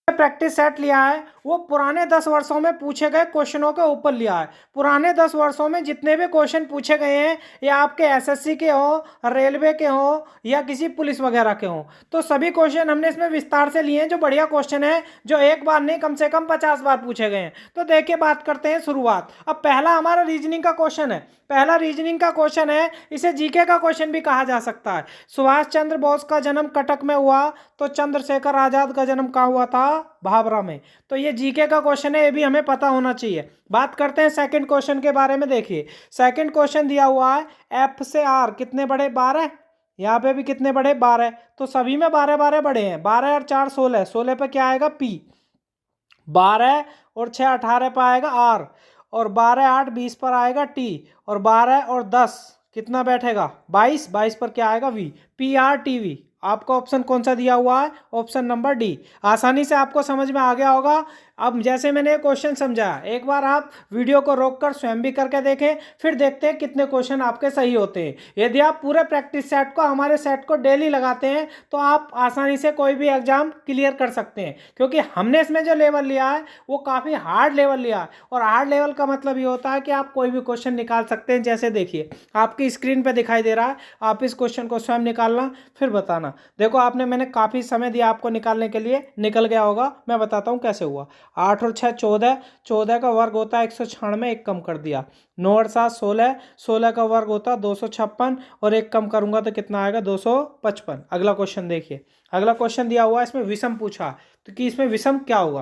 Practice set लिया है वो पुराने 10 वर्षों में पूछे गए क्वेश्चनों के ऊपर लिया है। पुराने 10 वर्षों में जितने भी क्वेश्चन पूछे गए हैं या आपके एसएससी के हो, रेलवे के हो या किसी पुलिस वगैरह के हो, तो सभी क्वेश्चन हमने इसमें विस्तार से लिए हैं जो बढ़िया क्वेश्चन है, जो एक बार नहीं कम से कम 50 बार पूछे गए हैं। तो देखिए बात करते हैं शुरुआत। अब पहला हमारा रीजनिंग का क्वेश्चन है। पहला रीजनिंग का क्वेश्चन है, इसे जीके का क्वेश्चन भी कहा जा सकता है। सुभाष चंद्र बोस का जन्म कटक में हुआ तो चंद्रशेखर आजाद का जन्म कहाँ हुआ था? भाभरा में। तो ये जीके का क्वेश्चन है, ये भी हमें पता होना चाहिए। बात करते हैं सेकंड क्वेश्चन के बारे में। देखिए सेकंड क्वेश्चन दिया हुआ है एफ से आर कितने बड़े? 12। यहाँ पे भी कितने बड़े? 12। तो सभी में 12 बड़े हैं। 12 और 4 16। 16 पे क्या आएगा? पी। 12 और 6 18 पे आएगा आर। और 12 8 20 पर आएगा टी। और 12 और 10 कितना बैठेगा? 22। 22 पर क्या आएगा? V. P R T V. आपका ऑप्शन कौन सा दिया हुआ है? Option number D. आसानी से आपको समझ में आ गया होगा। अब जैसे मैंने क्वेश्चन समझाया, एक बार आप वीडियो को रोककर स्वयं भी करके देखें, फिर देखते हैं कितने क्वेश्चन आपके सही होते हैं। यदि आप पूरे प्रैक्टिस सेट को, हमारे सेट को डेली लगाते हैं तो आप आसानी से कोई भी एग्जाम क्लियर कर सकते हैं, क्योंकि हमने इसमें जो लेवल लिया है वो काफ़ी हार्ड लेवल लिया है। और हार्ड लेवल का मतलब ये होता है कि आप कोई भी क्वेश्चन निकाल सकते हैं। जैसे देखिए आपकी स्क्रीन पर दिखाई दे रहा है, आप इस क्वेश्चन को स्वयं निकालना फिर बताना। देखो मैंने काफ़ी समय दिया आपको निकालने के लिए, निकल गया होगा। मैं बताता हूँ कैसे हुआ। 8 और 6 14। 14 का वर्ग होता है 196, एक कम कर दिया। 9 और 7 16। 16 का वर्ग होता है 256 और एक कम करूंगा तो कितना आएगा? 255। अगला क्वेश्चन देखिए। अगला क्वेश्चन दिया हुआ है, इसमें विषम पूछा तो कि इसमें विषम क्या होगा?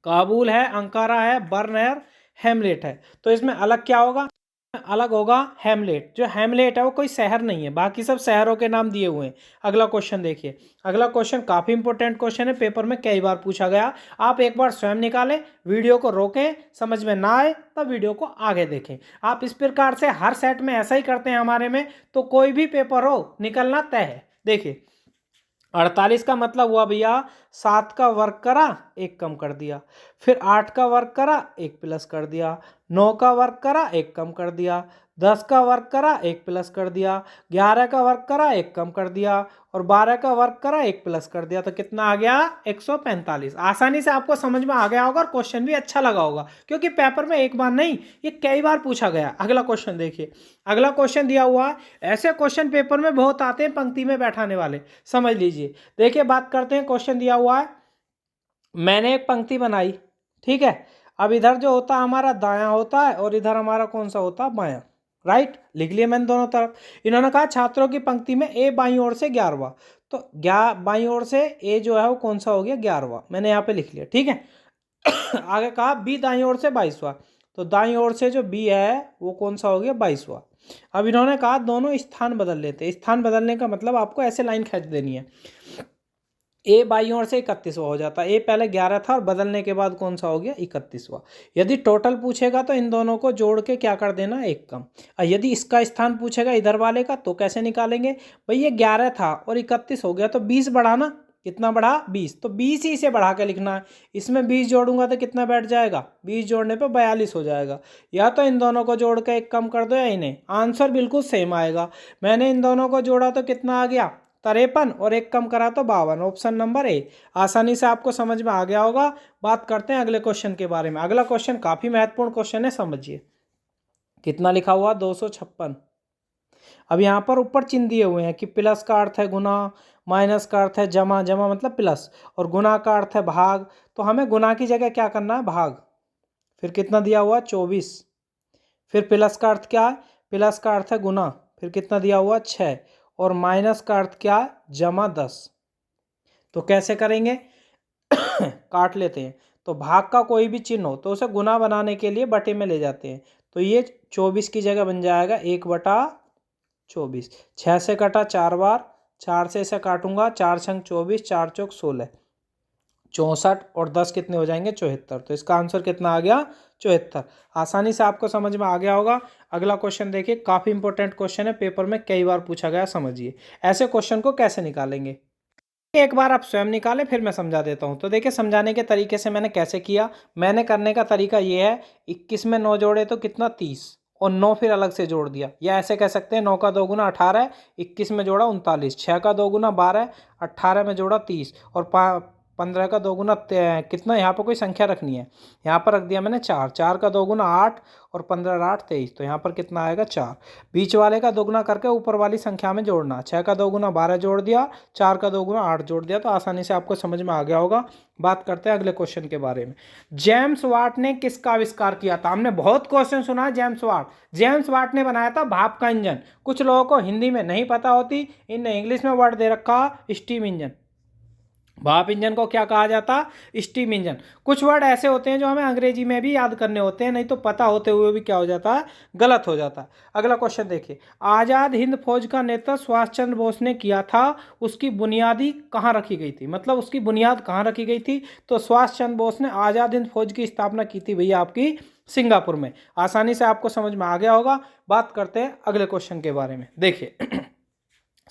काबुल है, अंकारा है, बर्न है, हेमलेट है। तो इसमें अलग क्या होगा? अलग होगा हेमलेट। जो हेमलेट है वो कोई शहर नहीं है, बाकी सब शहरों के नाम दिए हुए हैं। अगला क्वेश्चन देखिए। अगला क्वेश्चन काफ़ी इंपॉर्टेंट क्वेश्चन है, पेपर में कई बार पूछा गया। आप एक बार स्वयं निकालें, वीडियो को रोकें, समझ में ना आए तब वीडियो को आगे देखें। आप इस प्रकार से हर सेट में ऐसा ही करते हैं हमारे में, तो कोई भी पेपर हो निकलना तय है। देखिए 48 का मतलब हुआ भैया 7 का वर्ग करा, एक कम कर दिया। फिर 8 का वर्ग करा, एक प्लस कर दिया। 9 का वर्ग करा, एक कम कर दिया। 10 का वर्ग करा, एक प्लस कर दिया। 11 का वर्ग करा, एक कम कर दिया। और 12 का वर्ग करा, एक प्लस कर दिया। तो कितना आ गया? 145। आसानी से आपको समझ में आ गया होगा और क्वेश्चन भी अच्छा लगा होगा, क्योंकि पेपर में एक बार नहीं, ये कई बार पूछा गया। अगला क्वेश्चन देखिए। अगला क्वेश्चन दिया हुआ है, ऐसे क्वेश्चन पेपर में बहुत आते हैं पंक्ति में बैठाने वाले, समझ लीजिए। देखिए बात करते हैं। क्वेश्चन दिया हुआ है, मैंने एक पंक्ति बनाई, ठीक है। अब इधर जो होता है हमारा दायां होता है और इधर हमारा कौन सा होता है? बायां। राइट, लिख लिया मैंने दोनों तरफ। इन्होंने कहा छात्रों की पंक्ति में ए बाईं ओर से 11वां, तो बाईं ओर से ए जो है वो कौन सा हो गया? 11वां। मैंने यहाँ पे लिख लिया, ठीक है। आगे कहा बी दाईं ओर से 22वां, तो दाईं ओर से जो बी है वो कौन सा हो गया? 22वां। अब इन्होंने कहा दोनों स्थान बदल लेते हैं। स्थान बदलने का मतलब आपको ऐसे लाइन खींच देनी है। ए बाईं ओर से 31वां हो जाता है। ए पहले 11 था और बदलने के बाद कौन सा हो गया? 31वां। यदि टोटल पूछेगा तो इन दोनों को जोड़ के क्या कर देना? एक कम। और यदि इसका स्थान पूछेगा इधर वाले का, तो कैसे निकालेंगे भाई? ये 11 था और 31 हो गया तो 20 बढ़ा ना। कितना बढ़ा? 20। तो 20 ही से बढ़ा के लिखना है। इसमें 20 जोड़ूंगा तो कितना बैठ जाएगा? 20 जोड़ने पे 42 हो जाएगा। या तो इन दोनों को जोड़ के एक कम कर दो या इन्हें, आंसर बिल्कुल सेम आएगा। मैंने इन दोनों को जोड़ा तो कितना आ गया? 53 और एक कम करा तो 52। Option number A. आसानी से आपको समझ में आ गया होगा। बात करते हैं अगले क्वेश्चन के बारे में। अगला क्वेश्चन काफी महत्वपूर्ण क्वेश्चन है, समझिए। कितना लिखा हुआ? 256। अब यहाँ पर ऊपर चिन्ह दिए हुए हैं कि प्लस का अर्थ है गुना, माइनस का अर्थ है जमा, जमा मतलब प्लस, और गुना का अर्थ है भाग। तो हमें गुना की जगह क्या करना है? भाग। फिर कितना दिया हुआ? 24। फिर प्लस का अर्थ क्या है? प्लस का अर्थ है गुना। फिर कितना दिया हुआ? 6। और माइनस का अर्थ क्या है? जमा 10। तो कैसे करेंगे? काट लेते हैं। तो भाग का कोई भी चिन्ह हो तो उसे गुना बनाने के लिए बटे में ले जाते हैं। तो ये 24 की जगह बन जाएगा 1/24। 6 से कटा 4 बार, 4 से इसे काटूंगा, 4 छंग 24, 4 चौक 16, 64 और 10 कितने हो जाएंगे? 74। तो इसका आंसर कितना आ गया? 74। आसानी से आपको समझ में आ गया होगा। अगला क्वेश्चन देखिए, काफी इंपॉर्टेंट क्वेश्चन है, पेपर में कई बार पूछा गया, समझिए। ऐसे क्वेश्चन को कैसे निकालेंगे, एक बार आप स्वयं निकालें फिर मैं समझा देता हूं। तो देखिए समझाने के तरीके से मैंने कैसे किया। मैंने करने का तरीका ये है, 21 में 9 जोड़े तो कितना? 30, और 9 फिर अलग से जोड़ दिया। या ऐसे कह सकते हैं 9 का 2 गुना 18, 21 में जोड़ा 39, 6 का 2 गुना 12, 18 में जोड़ा 30, और 15 का 2 गुना कितना, यहाँ पर कोई संख्या रखनी है, यहाँ पर रख दिया मैंने 4, 4 का 2 गुना 8 और 15 8 23, तो यहाँ पर कितना आएगा 4। बीच वाले का 2 गुना करके ऊपर वाली संख्या में जोड़ना, 6 का 2 गुना 12 जोड़ दिया, 4 का 2 गुना 8 जोड़ दिया, तो आसानी से आपको समझ में आ गया होगा। बात करते हैं अगले क्वेश्चन के बारे में। जेम्स वाट ने किसका आविष्कार किया था? हमने बहुत क्वेश्चन सुना है जेम्स वाट। जेम्स वाट ने बनाया था भाप का इंजन। कुछ लोगों को हिंदी में नहीं पता होती, इनने इंग्लिश में वर्ड दे रखा स्टीम इंजन। भाप इंजन को क्या कहा जाता? Steam engine. कुछ वर्ड ऐसे होते हैं जो हमें अंग्रेजी में भी याद करने होते हैं, नहीं तो पता होते हुए भी क्या हो जाता है, गलत हो जाता है। अगला क्वेश्चन देखिए, आज़ाद हिंद फौज का नेतृत्व सुभाष चंद्र बोस ने किया था, उसकी बुनियादी कहाँ रखी गई थी, मतलब उसकी बुनियाद कहाँ रखी गई थी? तो सुभाष चंद्र बोस ने आज़ाद हिंद फौज की स्थापना की थी भैया आपकी सिंगापुर में। आसानी से आपको समझ में आ गया होगा। बात करते हैं अगले क्वेश्चन के बारे में। देखिए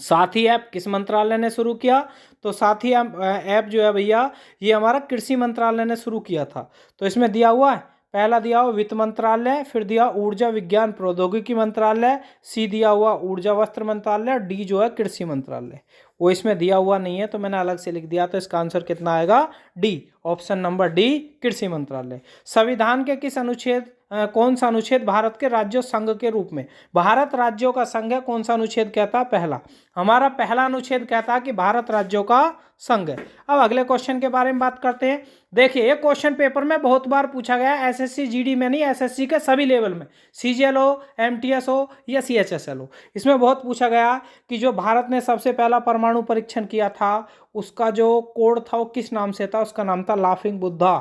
साथी ऐप किस मंत्रालय ने शुरू किया? तो साथी ऐप जो है भैया ये हमारा कृषि मंत्रालय ने शुरू किया था। तो इसमें दिया हुआ है, पहला दिया हुआ वित्त मंत्रालय, फिर दिया ऊर्जा विज्ञान प्रौद्योगिकी मंत्रालय, सी दिया हुआ ऊर्जा वस्त्र मंत्रालय, डी जो है कृषि मंत्रालय। वो इसमें दिया हुआ नहीं है तो मैंने अलग से लिख दिया, तो इसका आंसर कितना आएगा? डी, ऑप्शन नंबर डी कृषि मंत्रालय। संविधान के किस अनुच्छेद कौन सा अनुच्छेद भारत के राज्यों संघ के रूप में, भारत राज्यों का संघ है, कौन सा अनुच्छेद कहता है? पहला। हमारा पहला अनुच्छेद कहता है कि भारत राज्यों का संघ है। अब अगले क्वेश्चन के बारे में बात करते हैं। देखिए ये क्वेश्चन पेपर में बहुत बार पूछा गया है, एसएससी जीडी में नहीं, एसएससी के सभी लेवल में, सीजीएल हो, एमटीएस हो या सीएचएसएल हो, इसमें बहुत पूछा गया कि जो भारत ने सबसे पहला परमाणु परीक्षण किया था उसका जो कोड था वो किस नाम से था? उसका नाम था लाफिंग बुद्धा।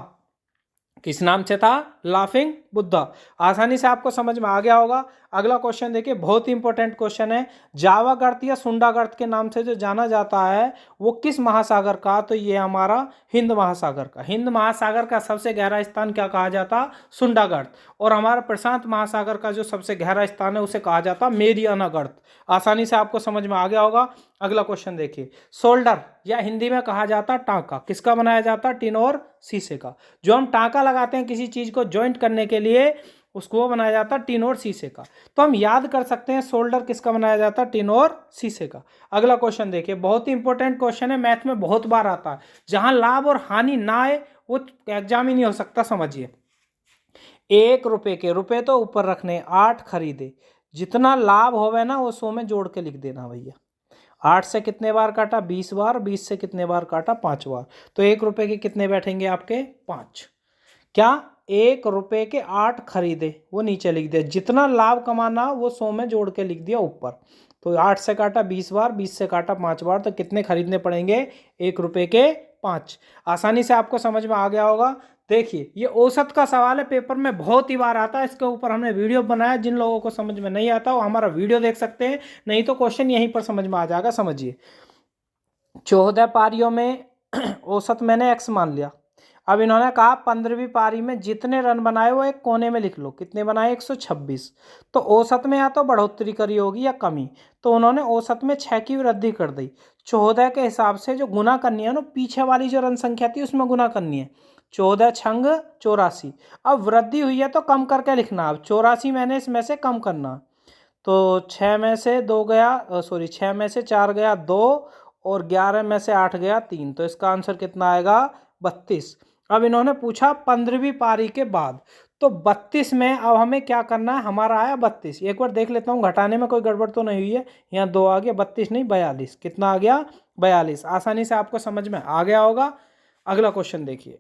किस नाम से था? लाफिंग बुद्धा। आसानी से आपको समझ में आ गया होगा। अगला क्वेश्चन देखिए, बहुत ही इंपॉर्टेंट क्वेश्चन है। जावा गर्त या सुंडा गर्त के नाम से जो जाना जाता है वो किस महासागर का? तो ये हमारा हिंद महासागर का। हिंद महासागर का सबसे गहरा स्थान क्या कहा जाता? सुंडा गर्त। और हमारा प्रशांत महासागर का जो सबसे गहरा स्थान है उसे कहा जाता मेरियाना गर्त। आसानी से आपको समझ में आ गया होगा। अगला क्वेश्चन देखिए, सोल्डर या हिंदी में कहा जाता टांका किसका बनाया जाता? टिन और शीशे का। जो हम टांका लगाते हैं किसी चीज को ज्वाइंट करने के लिए उसको बनाया जाता टिन और शीशे का। तो हम याद कर सकते हैं सोल्डर किसका बनाया जाता? टिन और शीशे का। अगला क्वेश्चन देखिए, बहुत ही इंपॉर्टेंट क्वेश्चन है, मैथ में बहुत बार आता है। जहां लाभ और हानि ना आए वो एग्जाम ही नहीं हो सकता। समझिए, 1 रुपए के, रुपए तो ऊपर रखने, 8 खरीदे, जितना लाभ होवे ना वो 100 में जोड़ के लिख देना भैया। 8 से कितने बार काटा? 20 बार। 20 से कितने बार काटा? 5 बार। तो 1 रुपए के कितने बैठेंगे आपके? 5। क्या? 1 रुपए के 8 खरीदे, वो नीचे लिख दिया, जितना लाभ कमाना वो 100 में जोड़ के लिख दिया ऊपर। तो 8 से काटा 20 बार, 20 से काटा 5 बार, तो कितने खरीदने पड़ेंगे? 1 रुपए के 5। आसानी से आपको समझ में आ गया होगा। देखिए ये औसत का सवाल है, पेपर में बहुत ही बार आता है, इसके ऊपर हमने वीडियो बनाया। जिन लोगों को समझ में नहीं आता वो हमारा वीडियो देख सकते हैं, नहीं तो क्वेश्चन यहीं पर समझ में आ जाएगा। समझिए, 14 पारियों में औसत मैंने x मान लिया। अब इन्होंने कहा 15वीं पारी में जितने रन बनाए वो एक कोने में लिख लो। कितने बनाए? 126। तो औसत में या तो बढ़ोतरी करी होगी या कमी, तो उन्होंने औसत में 6 की वृद्धि कर दी। 14 के हिसाब से जो गुना करनी है ना, पीछे वाली जो रन संख्या थी उसमें गुना करनी है। 14 छंग 84। अब वृद्धि हुई है तो कम करके लिखना। अब 84 मैंने इसमें से कम करना, तो 6 में से 2 गया, सॉरी 6 में से 4 गया 2, और 11 में से 8 गया 3, तो इसका आंसर कितना आएगा? 32। अब इन्होंने पूछा 15वीं पारी के बाद, तो 32 में अब हमें क्या करना है? हमारा आया 32। एक बार देख लेता हूँ घटाने में कोई गड़बड़ तो नहीं हुई है। यहाँ 2 आ गया, 32 नहीं 42। कितना आ गया? 42। आसानी से आपको समझ में आ गया होगा। अगला क्वेश्चन देखिए।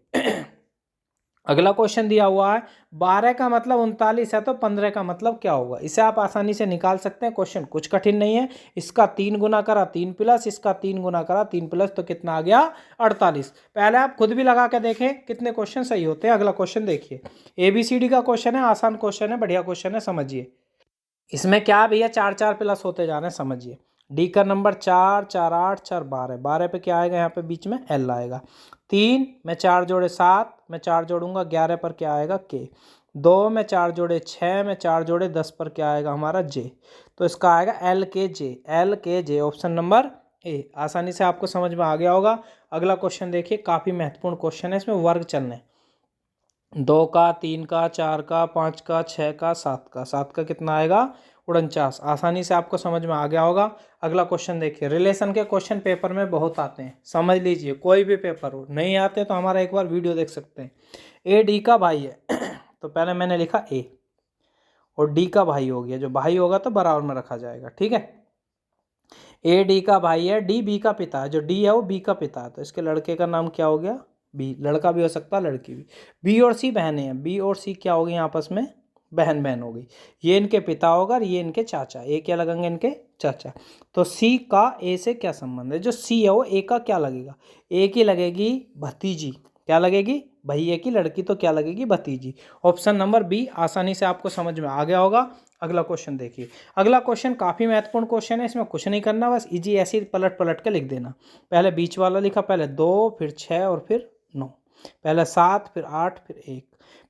अगला क्वेश्चन दिया हुआ है 12 का मतलब 39 है, तो 15 का मतलब क्या होगा? इसे आप आसानी से निकाल सकते हैं। क्वेश्चन कुछ कठिन नहीं है। इसका 3 गुना करा 3 प्लस, इसका 3 गुना करा 3 प्लस, तो कितना आ गया? 48। पहले आप खुद भी लगा के देखें कितने क्वेश्चन सही होते हैं। अगला क्वेश्चन देखिए, ABCD का क्वेश्चन है, आसान क्वेश्चन है, बढ़िया क्वेश्चन है। समझिए, इसमें क्या भैया 4 4 प्लस होते जा रहे हैं। समझिए, डी का नंबर 4 4 8 4 12, 12 पे क्या आएगा? यहाँ पे बीच में L आएगा। 3 में 4 जोड़े 7, में 4 जोड़ूंगा 11 पर क्या आएगा? K। 2 में 4 जोड़े 6, में 4 जोड़े 10 पर क्या आएगा? हमारा J। तो इसका आएगा LKJ, LKJ, option number A. आसानी से आपको समझ में आ गया होगा। अगला क्वेश्चन देखिए, काफ़ी महत्वपूर्ण क्वेश्चन है, इसमें वर्ग चलने। 2 का, 3 का, 4 का, 5 का, 6 का, 7 का। 7 का कितना आएगा? 49। आसानी से आपको समझ में आ गया होगा। अगला क्वेश्चन देखिए, रिलेशन के क्वेश्चन पेपर में बहुत आते हैं, समझ लीजिए, कोई भी पेपर हो, नहीं आते तो हमारा एक बार वीडियो देख सकते हैं। ए डी का भाई है तो पहले मैंने लिखा ए, और डी का भाई हो गया, जो भाई होगा तो बराबर में रखा जाएगा, ठीक है। ए डी का भाई है, डी बी का पिता है, जो डी है वो बी का पिता है, तो इसके लड़के का नाम क्या हो गया, बी। लड़का भी हो सकता है, लड़की भी। बी और सी बहनें हैं, बी और सी क्या हो गई आपस में, बहन बहन हो गई। ये इनके पिता होगा और ये इनके चाचा, ये क्या लगेंगे, इनके चाचा। तो सी का ए से क्या संबंध है, जो सी है वो ए का क्या लगेगा, ए की लगेगी भतीजी, क्या लगेगी, भैया की लड़की, तो क्या लगेगी, भतीजी। ऑप्शन नंबर बी आसानी से आपको समझ में आ गया होगा। अगला क्वेश्चन देखिए, अगला क्वेश्चन काफ़ी महत्वपूर्ण क्वेश्चन है, इसमें कुछ नहीं करना, बस इजी ऐसे ही पलट पलट के लिख देना। पहले बीच वाला लिखा, पहले 2 फिर 6 और फिर 9, पहले 7 फिर 8 फिर 1,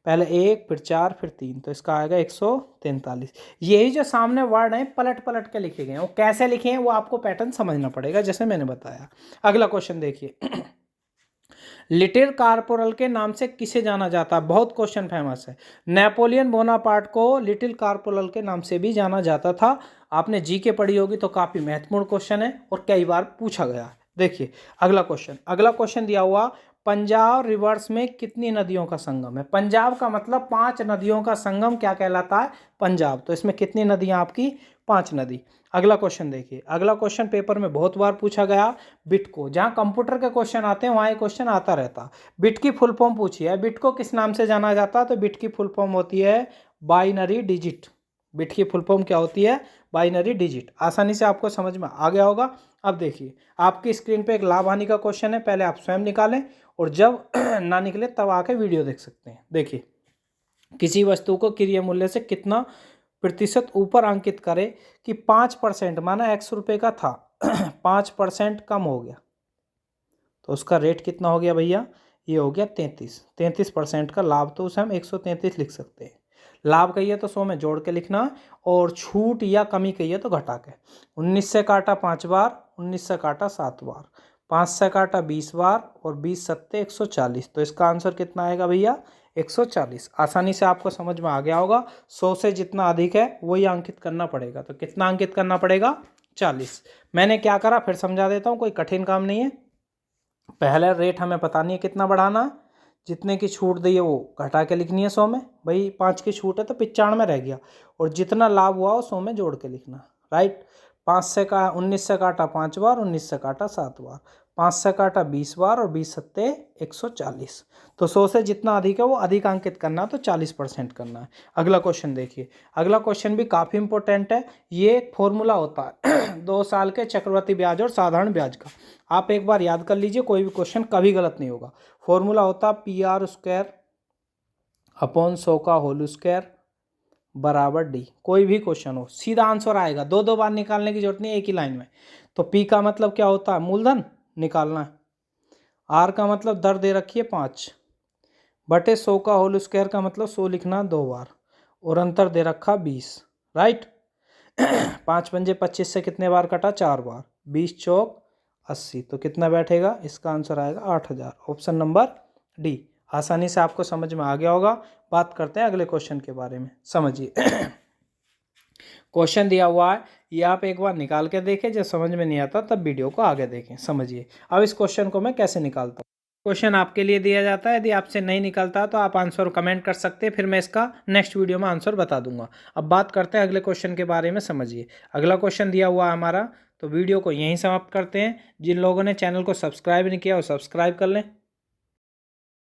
पहले 1 फिर 4 फिर 3, तो इसका आएगा 143। यही जो सामने वर्ड हैं पलट पलट के लिखे गए हैं, वो कैसे लिखे हैं वो आपको पैटर्न समझना पड़ेगा, जैसे मैंने बताया। अगला क्वेश्चन देखिए लिटिल कार्पोरल के नाम से किसे जाना जाता है, बहुत क्वेश्चन फेमस है। नेपोलियन बोनापार्ट को लिटिल कार्पोरल के नाम से भी जाना जाता था। आपने जी के पढ़ी होगी तो काफ़ी महत्वपूर्ण क्वेश्चन है और कई बार पूछा गया है। देखिए अगला क्वेश्चन दिया हुआ, पंजाब रिवर्स में कितनी नदियों का संगम है। पंजाब का मतलब 5 नदियों का संगम क्या कहलाता है, पंजाब। तो इसमें कितनी नदियाँ आपकी, 5 नदी। अगला क्वेश्चन देखिए, अगला क्वेश्चन पेपर में बहुत बार पूछा गया, बिट को, जहाँ कंप्यूटर के क्वेश्चन आते हैं वहाँ ये क्वेश्चन आता रहता। बिट की फुल फॉर्म पूछी है, बिट को किस नाम से जाना जाता है, तो बिट की फुल फॉर्म होती है बाइनरी डिजिट। बिट की फुल फॉर्म क्या होती है, बाइनरी डिजिट। आसानी से आपको समझ में आ गया होगा। अब देखिए आपकी स्क्रीन पे एक लाभ हानि का क्वेश्चन है, पहले आप स्वयं निकालें और जब ना निकले तब आके वीडियो देख सकते हैं। देखिए, किसी वस्तु को क्रय मूल्य से कितना प्रतिशत ऊपर अंकित करे कि 5%, माना 100 रुपये का था 5% कम हो गया, तो उसका रेट कितना हो गया भैया, ये हो गया 33% का लाभ, तो उसे हम 133 लिख सकते हैं। लाभ कहिए तो 100 में जोड़ के लिखना, और छूट या कमी कहिए तो घटा के। 19 से काटा 5 बार, 19 से काटा 7 बार, 5 से काटा 20 बार, और 20 सत्ते 140, तो इसका आंसर कितना आएगा भैया, 140। आसानी से आपको समझ में आ गया होगा। 100 से जितना अधिक है वही अंकित करना पड़ेगा, तो कितना अंकित करना पड़ेगा, 40। मैंने क्या करा फिर समझा देता हूँ, कोई कठिन काम नहीं है। पहले रेट हमें पता नहीं है कितना बढ़ाना, जितने की छूट दी है वो घटा के लिखनी है 100 में, भाई 5 की छूट है तो 95 रह गया, और जितना लाभ हुआ वो 100 में जोड़ के लिखना, राइट। 19 से काटा 5 बार, 19 से काटा 7 बार, 5 से काटा 20 बार, और 20 सत्ते 140, तो 100 से जितना अधिक है वो अधिक अंकित करना, तो 40% करना है। अगला क्वेश्चन देखिए, अगला क्वेश्चन भी काफ़ी इंपॉर्टेंट है। ये एक फॉर्मूला होता है 2 साल के चक्रवृद्धि ब्याज और साधारण ब्याज का, आप एक बार याद कर लीजिए, कोई भी क्वेश्चन कभी गलत नहीं होगा। फॉर्मूला होता PR² अपॉन 100 का होल स्क्वायर बराबर D। कोई भी क्वेश्चन हो सीधा आंसर आएगा, 2 बार निकालने की जरूरत नहीं, एक ही लाइन में। तो P का मतलब क्या होता है, मूलधन निकालना है। R का मतलब दर दे रखी है 5 बटे 100 का होल स्क्वायर का मतलब 100 लिखना 2 बार, और अंतर दे रखा 20, राइट। 5 पंजे 25 से कितने बार कटा, 4 बार, 20 चौक 80, तो कितना बैठेगा, इसका आंसर आएगा 8000। Option number D। आसानी से आपको समझ में आ गया होगा। बात करते हैं अगले क्वेश्चन के बारे में, समझिए। क्वेश्चन दिया हुआ है, ये आप एक बार निकाल के देखें, जब समझ में नहीं आता तब वीडियो को आगे देखें, समझिए। अब इस क्वेश्चन को मैं कैसे निकालता हूँ, क्वेश्चन आपके लिए दिया जाता है, यदि आपसे नहीं निकलता तो आप आंसर कमेंट कर सकते हैं, फिर मैं इसका नेक्स्ट वीडियो में आंसर बता दूंगा। अब बात करते हैं अगले क्वेश्चन के बारे में, समझिए। अगला क्वेश्चन दिया हुआ है हमारा, तो वीडियो को यहीं समाप्त करते हैं। जिन लोगों ने चैनल को सब्सक्राइब नहीं किया वो सब्सक्राइब कर लें।